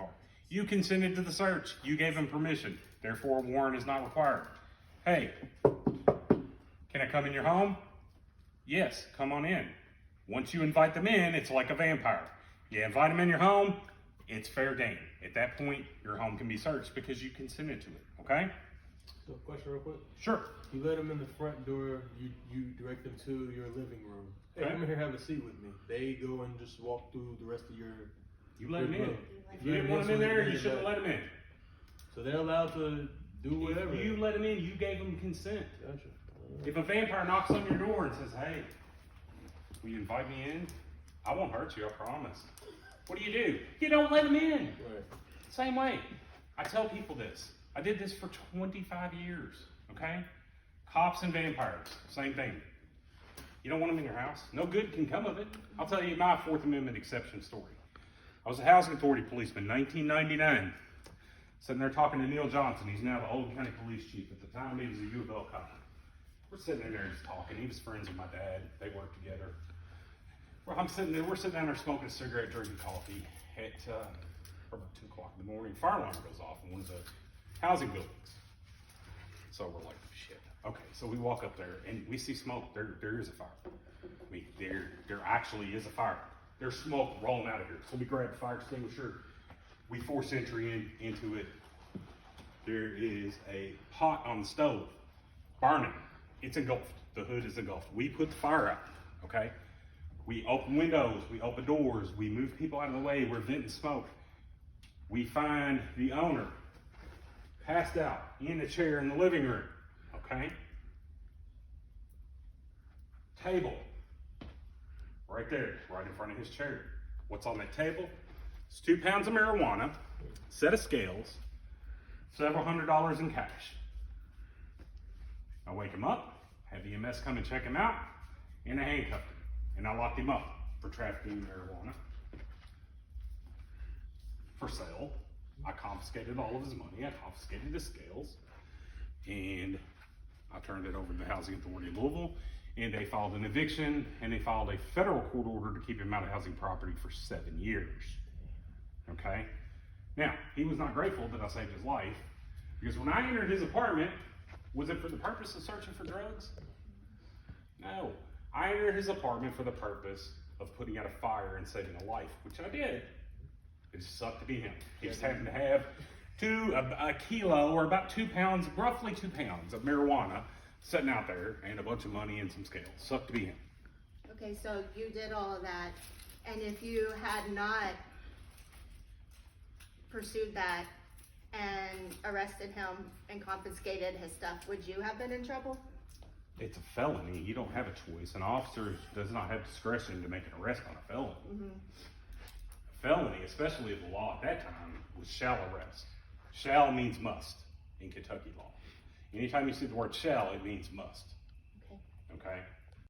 car. You consented to the search. You gave him permission. Therefore, a warrant is not required. Hey, can I come in your home? Yes, come on in. Once you invite them in, it's like a vampire. You invite them in your home, it's fair game. At that point, your home can be searched because you consented to it, okay? So, question real quick. Sure. You let them in the front door, you direct them to your living room. Hey, Okay. come here, have a seat with me. They go and just walk through the rest of your... You let them in. room. If you didn't want them in there, you shouldn't let them in. So they're allowed to do whatever. If you let them in, you gave them consent. Gotcha. If a vampire knocks on your door and says, hey, will you invite me in? I won't hurt you, I promise. What do? You don't let them in. Right. Same way. I tell people this. I did this for 25 years, okay? Cops and vampires, same thing. You don't want them in your house. No good can come of it. I'll tell you my Fourth Amendment exception story. I was a housing authority policeman, 1999. Sitting there talking to Neil Johnson. He's now the Old County Police Chief. At the time, he was a U of L cop. We're sitting in there just talking. He was friends with my dad. They worked together. We're sitting down there smoking a cigarette, drinking coffee at about 2 o'clock in the morning. Fire alarm goes off in one of the housing buildings. So we're like, shit. Okay, so we walk up there and we see smoke. There is a fire. I mean, there actually is a fire. There's smoke rolling out of here. So we grab the fire extinguisher. We force entry into it. There is a pot on the stove burning. It's engulfed. The hood is engulfed. We put the fire out, okay? We open windows, we open doors, we move people out of the way, we're venting smoke. We find the owner passed out in a chair in the living room, okay? Table, right there, right in front of his chair. What's on that table? It's 2 pounds of marijuana, set of scales, several $100s in cash. I wake him up, have EMS come and check him out, and I handcuffed him. And I locked him up for trafficking marijuana for sale. I confiscated all of his money. I confiscated his scales. And I turned it over to the Housing Authority of Louisville. And they filed an eviction. And they filed a federal court order to keep him out of housing property for 7 years. Okay? Now, he was not grateful that I saved his life. Because when I entered his apartment, was it for the purpose of searching for drugs? No. I entered his apartment for the purpose of putting out a fire and saving a life, which I did. It just sucked to be him. He just happened to have a kilo or about 2 pounds, roughly 2 pounds of marijuana sitting out there and a bunch of money and some scales. Sucked to be him. Okay, so you did all of that, and if you had not pursued that and arrested him and confiscated his stuff, would you have been in trouble? It's a felony. You don't have a choice. An officer does not have discretion to make an arrest on a felony. Mm-hmm. A felony, especially if the law at that time was shall arrest. Shall means must in Kentucky law. Anytime you see the word shall, it means must. Okay. Okay?